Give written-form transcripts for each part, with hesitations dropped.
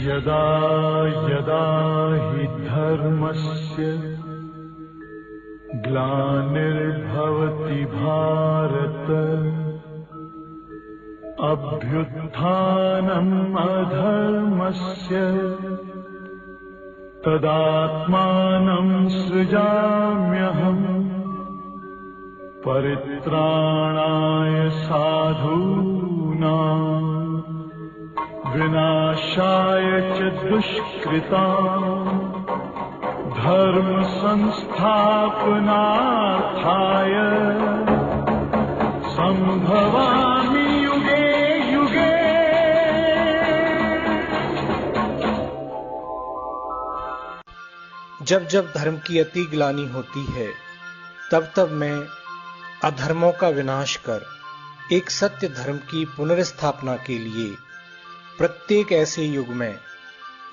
यदा यदा हि धर्मस्य ग्लानिर्भवति भारत अभ्युत्थानम् अधर्मस्य तदात्मानं सृजाम्यहम् परित्राणाय साधूनां विनाशाय च दुष्कृतां धर्म संस्थापनार्थाय संभवामि युगे युगे। जब जब धर्म की अति ग्लानि होती है तब तब मैं अधर्मों का विनाश कर एक सत्य धर्म की पुनर्स्थापना के लिए प्रत्येक ऐसे युग में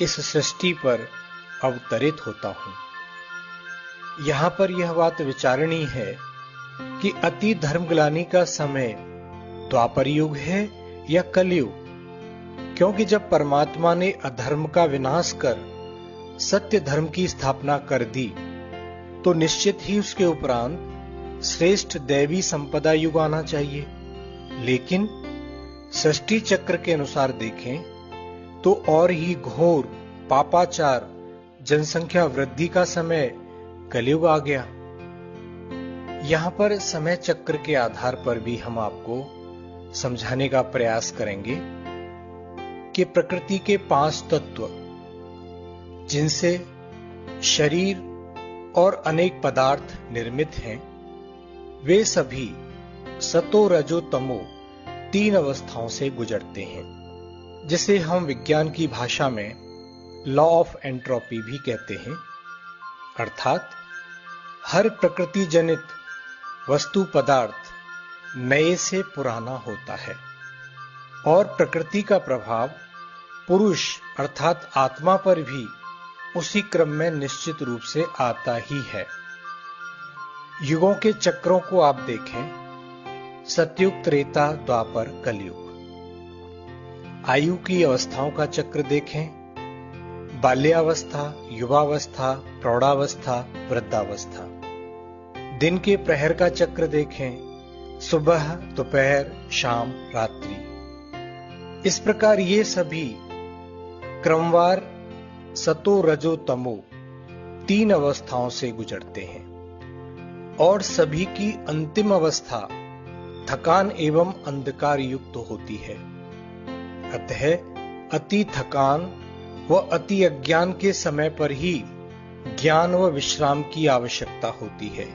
इस सृष्टि पर अवतरित होता हूं। यहां पर यह बात विचारणीय है कि अति धर्मग्लानि का समय द्वापर युग है या कलयुग, क्योंकि जब परमात्मा ने अधर्म का विनाश कर सत्य धर्म की स्थापना कर दी तो निश्चित ही उसके उपरांत श्रेष्ठ दैवी संपदा युग आना चाहिए। लेकिन सृष्टि चक्र के अनुसार देखें तो और ही घोर पापाचार जनसंख्या वृद्धि का समय कलयुग आ गया। यहां पर समय चक्र के आधार पर भी हम आपको समझाने का प्रयास करेंगे कि प्रकृति के 5 तत्व जिनसे शरीर और अनेक पदार्थ निर्मित हैं, वे सभी सतो रजो तमो 3 अवस्थाओं से गुजरते हैं, जिसे हम विज्ञान की भाषा में लॉ ऑफ एंट्रोपी भी कहते हैं। अर्थात हर प्रकृति जनित वस्तु पदार्थ नए से पुराना होता है और प्रकृति का प्रभाव पुरुष अर्थात आत्मा पर भी उसी क्रम में निश्चित रूप से आता ही है। युगों के चक्रों को आप देखें, सतयुग, त्रेता, द्वापर, कलयुग। आयु की अवस्थाओं का चक्र देखें, बाल्यावस्था, युवावस्था, प्रौढ़ावस्था, वृद्धावस्था। दिन के प्रहर का चक्र देखें, सुबह, दोपहर, शाम, रात्रि। इस प्रकार ये सभी क्रमवार सतो रजो तमो 3 अवस्थाओं से गुजरते हैं और सभी की अंतिम अवस्था थकान एवं अंधकार युक्त होती है। अतः अति थकान व अति अज्ञान के समय पर ही ज्ञान व विश्राम की आवश्यकता होती है।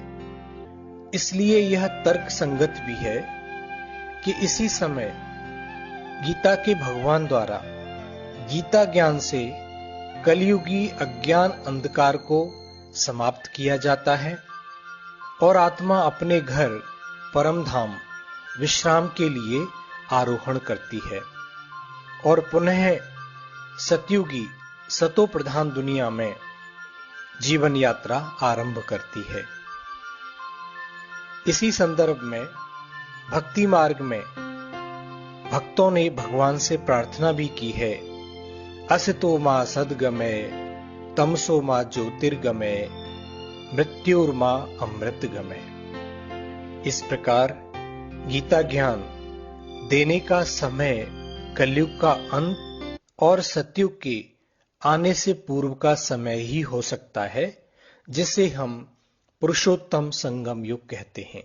इसलिए यह तर्क संगत भी है कि इसी समय गीता के भगवान द्वारा गीता ज्ञान से कलयुगी अज्ञान अंधकार को समाप्त किया जाता है और आत्मा अपने घर परम धाम विश्राम के लिए आरोहण करती है और पुनः सतयुगी सतो प्रधान दुनिया में जीवन यात्रा आरंभ करती है। इसी संदर्भ में भक्ति मार्ग में भक्तों ने भगवान से प्रार्थना भी की है, असतो मा सद्गमय तमसो मा ज्योतिर्गमय मृत्युर्मा अमृतगमय। इस प्रकार गीता ज्ञान देने का समय कलयुग का अंत और सतयुग के आने से पूर्व का समय ही हो सकता है, जिसे हम पुरुषोत्तम संगम युग कहते हैं।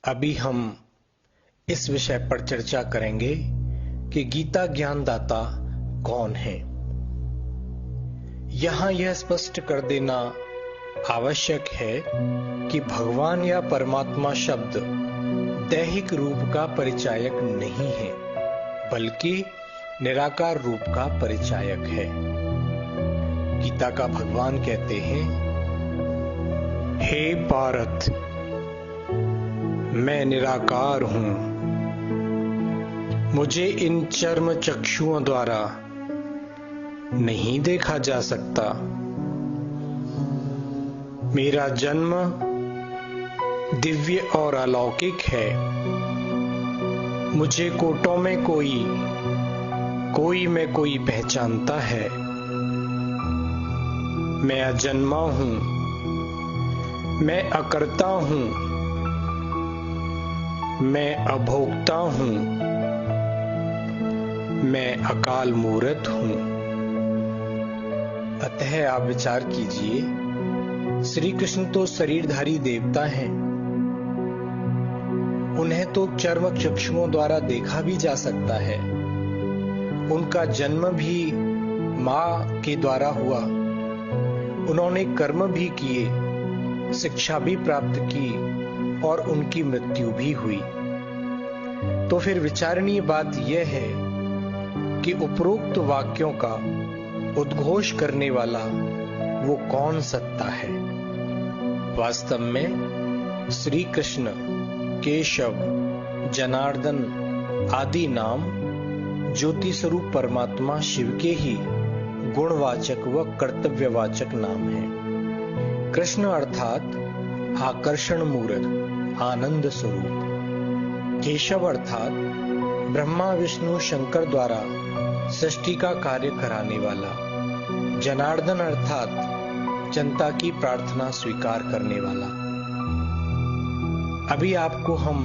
अभी हम इस विषय पर चर्चा करेंगे कि गीता ज्ञानदाता कौन है। यहां यह स्पष्ट कर देना आवश्यक है कि भगवान या परमात्मा शब्द दैहिक रूप का परिचायक नहीं है, बल्कि निराकार रूप का परिचायक है। गीता का भगवान कहते हैं, हे पार्थ, मैं निराकार हूं, मुझे इन चर्म चक्षुओं द्वारा नहीं देखा जा सकता। मेरा जन्म दिव्य और अलौकिक है। मुझे कोटों में कोई में कोई पहचानता है। मैं अजन्मा हूं, मैं अकर्ता हूं, मैं अभोक्ता हूं, मैं अकाल मूर्त हूं। अतः आप विचार कीजिए, श्री कृष्ण तो शरीरधारी देवता हैं। उन्हें तो चर्म चक्षुओं द्वारा देखा भी जा सकता है। उनका जन्म भी मां के द्वारा हुआ। उन्होंने कर्म भी किए, शिक्षा भी प्राप्त की और उनकी मृत्यु भी हुई। तो फिर विचारणीय बात यह है कि उपरोक्त वाक्यों का उद्घोष करने वाला वो कौन सत्ता है। वास्तव में श्री कृष्ण, केशव, जनार्दन आदि नाम ज्योति स्वरूप परमात्मा शिव के ही गुणवाचक व कर्तव्यवाचक नाम है। कृष्ण अर्थात आकर्षण मूर्त, आनंद स्वरूप। केशव अर्थात ब्रह्मा विष्णु शंकर द्वारा सृष्टि का कार्य कराने वाला। जनार्दन अर्थात जनता की प्रार्थना स्वीकार करने वाला। अभी आपको हम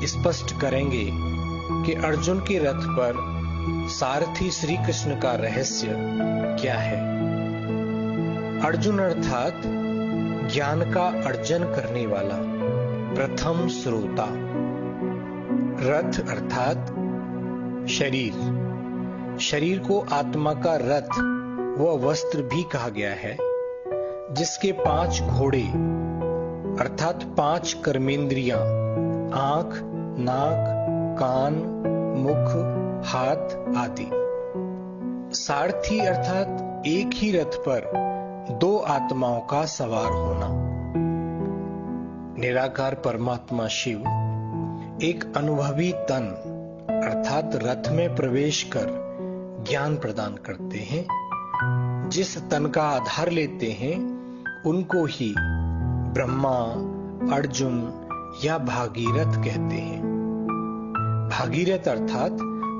स्पष्ट करेंगे कि अर्जुन के रथ पर सारथी श्री कृष्ण का रहस्य क्या है। अर्जुन अर्थात ज्ञान का अर्जन करने वाला, प्रथम श्रोता। रथ अर्थात शरीर को आत्मा का रथ व वस्त्र भी कहा गया है, जिसके 5 घोड़े अर्थात 5 कर्मेंद्रियां, आंख, नाक, कान, मुख, हाथ आदि। सारथी अर्थात एक ही रथ पर 2 आत्माओं का सवार होना। निराकार परमात्मा शिव एक अनुभवी तन अर्थात रथ में प्रवेश कर ज्ञान प्रदान करते हैं। जिस तन का आधार लेते हैं उनको ही ब्रह्मा, अर्जुन या भागीरथ कहते हैं। भागीरथ अर्थात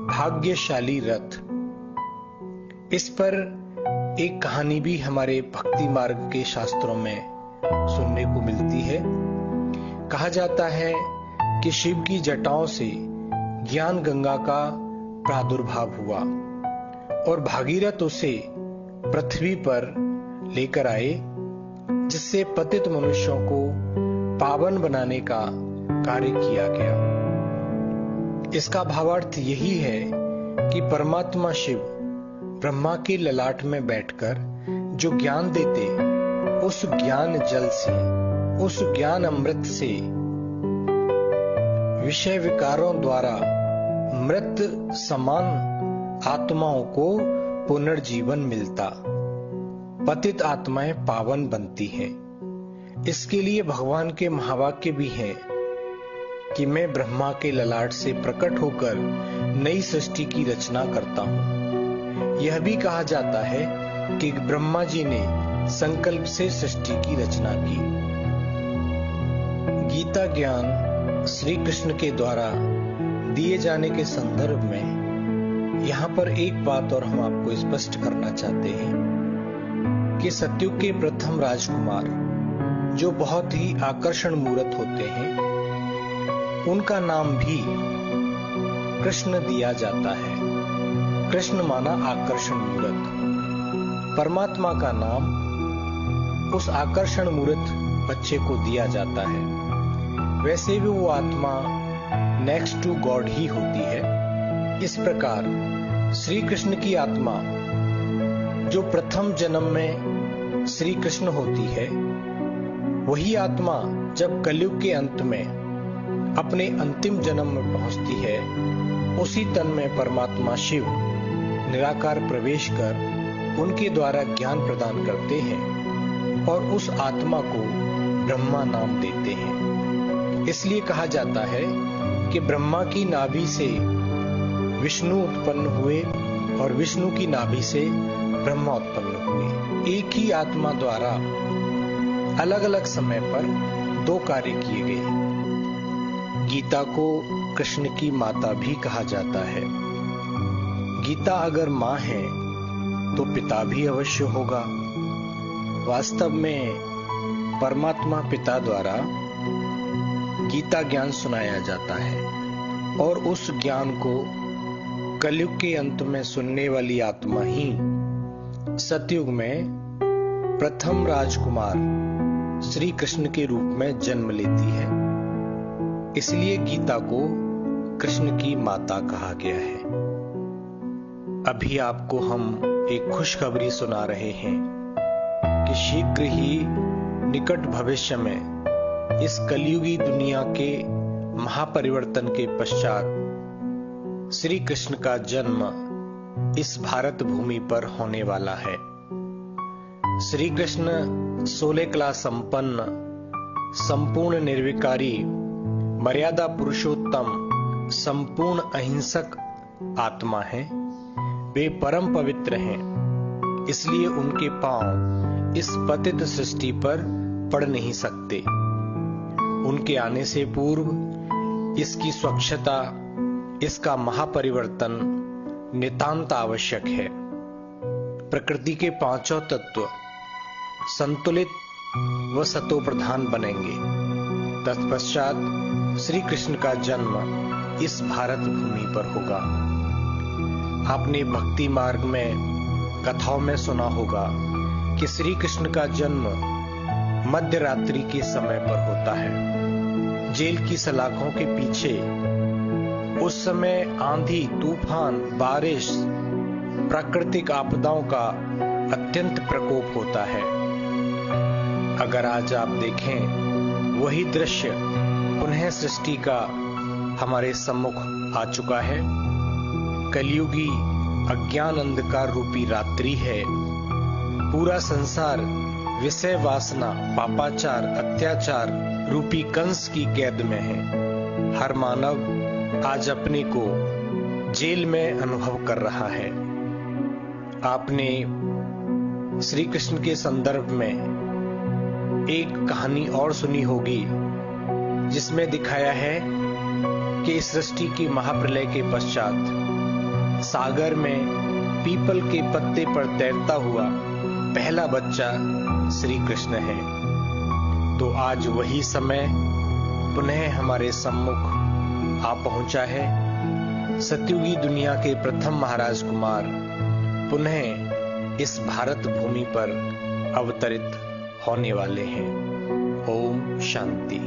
भाग्यशाली रथ। इस पर एक कहानी भी हमारे भक्ति मार्ग के शास्त्रों में सुनने को मिलती है। कहा जाता है कि शिव की जटाओं से ज्ञान गंगा का प्रादुर्भाव हुआ और भागीरथ उसे पृथ्वी पर लेकर आए, जिससे पतित मनुष्यों को पावन बनाने का कार्य किया गया। इसका भावार्थ यही है कि परमात्मा शिव ब्रह्मा के ललाट में बैठकर जो ज्ञान देते, उस ज्ञान जल से, उस ज्ञान अमृत से विषय विकारों द्वारा मृत समान आत्माओं को पुनर्जीवन मिलता, पतित आत्माएं पावन बनती हैं। इसके लिए भगवान के महावाक्य भी हैं कि मैं ब्रह्मा के ललाट से प्रकट होकर नई सृष्टि की रचना करता हूं। यह भी कहा जाता है कि ब्रह्मा जी ने संकल्प से सृष्टि की रचना की। गीता ज्ञान श्री कृष्ण के द्वारा दिए जाने के संदर्भ में यहां पर एक बात और हम आपको स्पष्ट करना चाहते हैं कि सतयुग के प्रथम राजकुमार जो बहुत ही आकर्षण मूर्त होते हैं, उनका नाम भी कृष्ण दिया जाता है। कृष्ण माना आकर्षण मूर्त। परमात्मा का नाम उस आकर्षण मूर्त बच्चे को दिया जाता है। वैसे भी वो आत्मा नेक्स्ट टू गॉड ही होती है। इस प्रकार श्री कृष्ण की आत्मा जो प्रथम जन्म में श्री कृष्ण होती है, वही आत्मा जब कलयुग के अंत में अपने अंतिम जन्म में पहुंचती है, उसी तन में परमात्मा शिव निराकार प्रवेश कर उनके द्वारा ज्ञान प्रदान करते हैं और उस आत्मा को ब्रह्मा नाम देते हैं। इसलिए कहा जाता है कि ब्रह्मा की नाभि से विष्णु उत्पन्न हुए और विष्णु की नाभि से ब्रह्मा उत्पन्न हुए। एक ही आत्मा द्वारा अलग अलग समय पर 2 कार्य किए गए। गीता को कृष्ण की माता भी कहा जाता है। गीता अगर मां है तो पिता भी अवश्य होगा। वास्तव में परमात्मा पिता द्वारा गीता ज्ञान सुनाया जाता है और उस ज्ञान को कलयुग के अंत में सुनने वाली आत्मा ही सतयुग में प्रथम राजकुमार श्री कृष्ण के रूप में जन्म लेती है। इसलिए गीता को कृष्ण की माता कहा गया है। अभी आपको हम एक खुशखबरी सुना रहे हैं कि शीघ्र ही निकट भविष्य में इस कलयुगी दुनिया के महापरिवर्तन के पश्चात श्री कृष्ण का जन्म इस भारत भूमि पर होने वाला है। श्री कृष्ण 16 कला संपन्न, संपूर्ण निर्विकारी, मर्यादा पुरुषोत्तम, संपूर्ण अहिंसक आत्मा है। वे परम पवित्र हैं, इसलिए उनके पांव इस पतित सृष्टि पर पड़ नहीं सकते। उनके आने से पूर्व इसकी स्वच्छता, इसका महापरिवर्तन नितांत आवश्यक है। प्रकृति के पांचों तत्व संतुलित व सतोप्रधान बनेंगे। तत्पश्चात श्री कृष्ण का जन्म इस भारत भूमि पर होगा। आपने भक्ति मार्ग में कथाओं में सुना होगा कि श्री कृष्ण का जन्म मध्य रात्रि के समय पर होता है। जेल की सलाखों के पीछे उस समय आंधी, तूफान, बारिश, प्राकृतिक आपदाओं का अत्यंत प्रकोप होता है। अगर आज आप देखें, वही दृश्य पुनः सृष्टि का हमारे सम्मुख आ चुका है। कलयुगी अज्ञान अंधकार रूपी रात्रि है। पूरा संसार विषय वासना, पापाचार, अत्याचार रूपी कंस की कैद में है। हर मानव आज अपने को जेल में अनुभव कर रहा है। आपने श्री कृष्ण के संदर्भ में एक कहानी और सुनी होगी, जिसमें दिखाया है कि इस सृष्टि की महाप्रलय के पश्चात सागर में पीपल के पत्ते पर तैरता हुआ पहला बच्चा श्री कृष्ण है। तो आज वही समय पुनः हमारे सम्मुख आ पहुंचा है। सतयुगी दुनिया के प्रथम महाराज कुमार पुनः इस भारत भूमि पर अवतरित होने वाले हैं। ओम शांति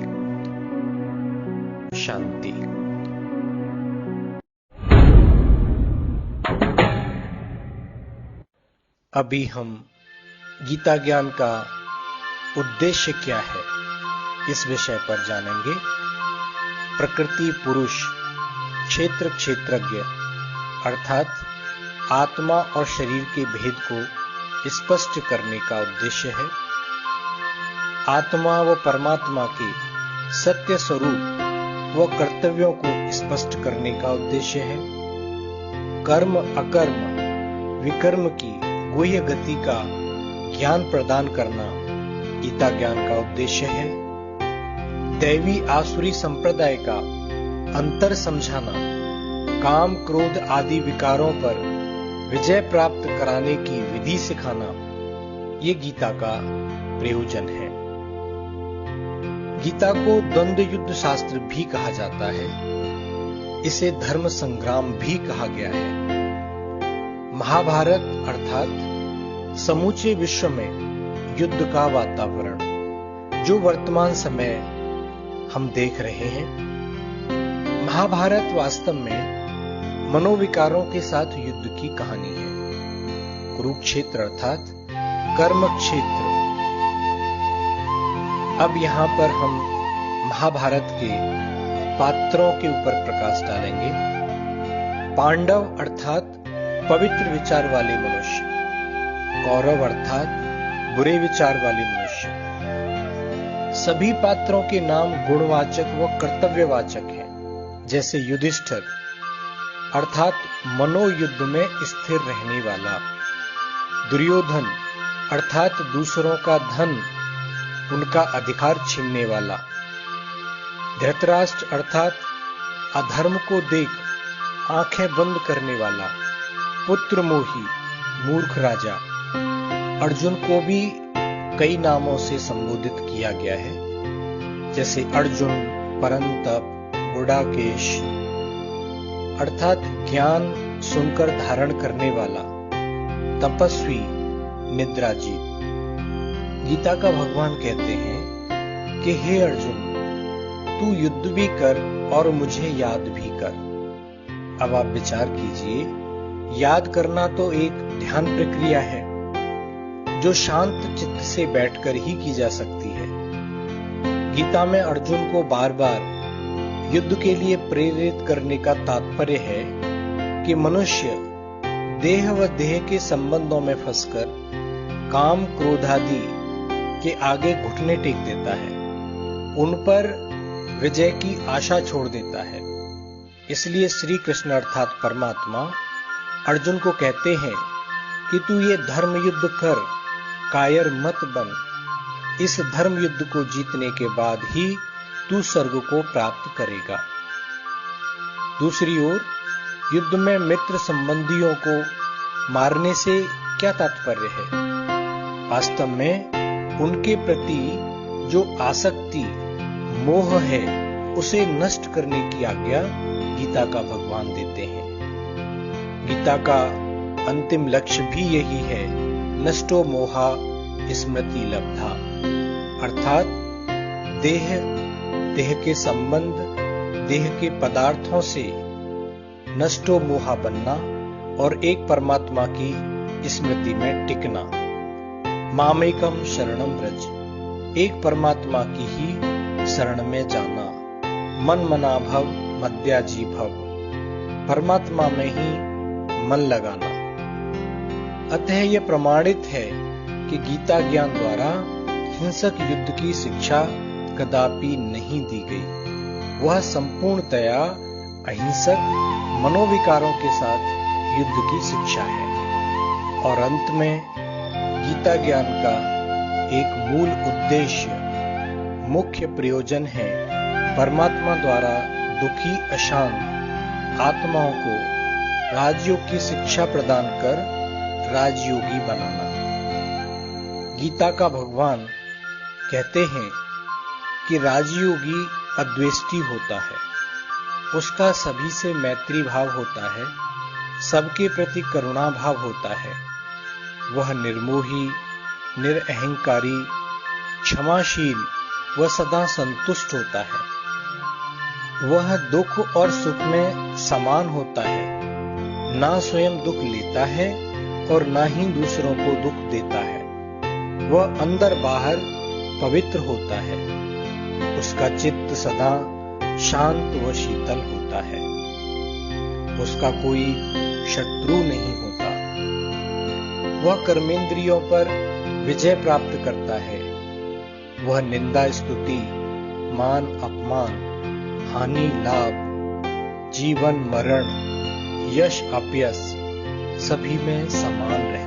शांति। अभी हम गीता ज्ञान का उद्देश्य क्या है, इस विषय पर जानेंगे। प्रकृति पुरुष, क्षेत्र क्षेत्रज्ञ अर्थात आत्मा और शरीर के भेद को स्पष्ट करने का उद्देश्य है। आत्मा व परमात्मा के सत्य स्वरूप व कर्तव्यों को स्पष्ट करने का उद्देश्य है। कर्म अकर्म विकर्म की गुह्य गति का ज्ञान प्रदान करना गीता ज्ञान का उद्देश्य है। दैवी आसुरी संप्रदाय का अंतर समझाना, काम क्रोध आदि विकारों पर विजय प्राप्त कराने की विधि सिखाना, ये गीता का प्रयोजन है। गीता को द्वंद्व युद्ध शास्त्र भी कहा जाता है। इसे धर्म संग्राम भी कहा गया है। महाभारत अर्थात समूचे विश्व में युद्ध का वातावरण जो वर्तमान समय हम देख रहे हैं। महाभारत वास्तव में मनोविकारों के साथ युद्ध की कहानी है। कुरुक्षेत्र अर्थात कर्म क्षेत्र। अब यहां पर हम महाभारत के पात्रों के ऊपर प्रकाश डालेंगे। पांडव अर्थात पवित्र विचार वाले मनुष्य, कौरव अर्थात बुरे विचार वाले मनुष्य। सभी पात्रों के नाम गुणवाचक व कर्तव्यवाचक हैं। जैसे युधिष्ठिर अर्थात मनोयुद्ध में स्थिर रहने वाला, दुर्योधन अर्थात दूसरों का धन, उनका अधिकार छीनने वाला, धृतराष्ट्र अर्थात अधर्म को देख आंखें बंद करने वाला पुत्र मोही मूर्ख राजा, अर्जुन को भी कई नामों से संबोधित किया गया है, जैसे अर्जुन, परंतप, गुडाकेश अर्थात ज्ञान सुनकर धारण करने वाला, तपस्वी, निद्राजीत। गीता का भगवान कहते हैं कि हे अर्जुन, तू युद्ध भी कर और मुझे याद भी कर। अब आप विचार कीजिए, याद करना तो एक ध्यान प्रक्रिया है जो शांत चित्त से बैठकर ही की जा सकती है। गीता में अर्जुन को बार बार युद्ध के लिए प्रेरित करने का तात्पर्य है कि मनुष्य देह व देह के संबंधों में फंसकर काम क्रोध आदि के आगे घुटने टेक देता है, उन पर विजय की आशा छोड़ देता है। इसलिए श्री कृष्ण अर्थात परमात्मा अर्जुन को कहते हैं कि तू ये धर्म युद्ध कर, कायर मत बन। इस धर्म युद्ध को जीतने के बाद ही तू स्वर्ग को प्राप्त करेगा। दूसरी ओर युद्ध में मित्र संबंधियों को मारने से क्या तात्पर्य है? वास्तव में उनके प्रति जो आसक्ति, मोह है, उसे नष्ट करने की आज्ञा गीता का भगवान देते हैं। गीता का अंतिम लक्ष्य भी यही है, नष्टो मोहा स्मृति लब्धा, अर्थात देह के संबंध, देह के पदार्थों से नष्टो मोहा बनना और एक परमात्मा की स्मृति में टिकना। मामेकम शरणम व्रज, एक परमात्मा की ही शरण में जाना। मन मना भव मद्याजी भव, परमात्मा में ही मन लगाना। अतः यह प्रमाणित है कि गीता ज्ञान द्वारा हिंसक युद्ध की शिक्षा कदापि नहीं दी गई। वह संपूर्णतया अहिंसक मनोविकारों के साथ युद्ध की शिक्षा है। और अंत में गीता ज्ञान का एक मूल उद्देश्य, मुख्य प्रयोजन है परमात्मा द्वारा दुखी अशांत आत्माओं को राजयोग की शिक्षा प्रदान कर राजयोगी बनाना। गीता का भगवान कहते हैं कि राजयोगी अद्वेष्टि होता है, उसका सभी से मैत्री भाव होता है, सबके प्रति करुणा भाव होता है। वह निर्मोही, निरअहंकारी, क्षमाशील व सदा संतुष्ट होता है। वह दुख और सुख में समान होता है, ना स्वयं दुख लेता है और ना ही दूसरों को दुख देता है। वह अंदर बाहर पवित्र होता है, उसका चित्त सदा शांत व शीतल होता है, उसका कोई शत्रु नहीं होता। वह कर्मेंद्रियों पर विजय प्राप्त करता है। वह निंदा स्तुति, मान अपमान, हानि लाभ, जीवन मरण, यश अपयश सभी में समान रहता है।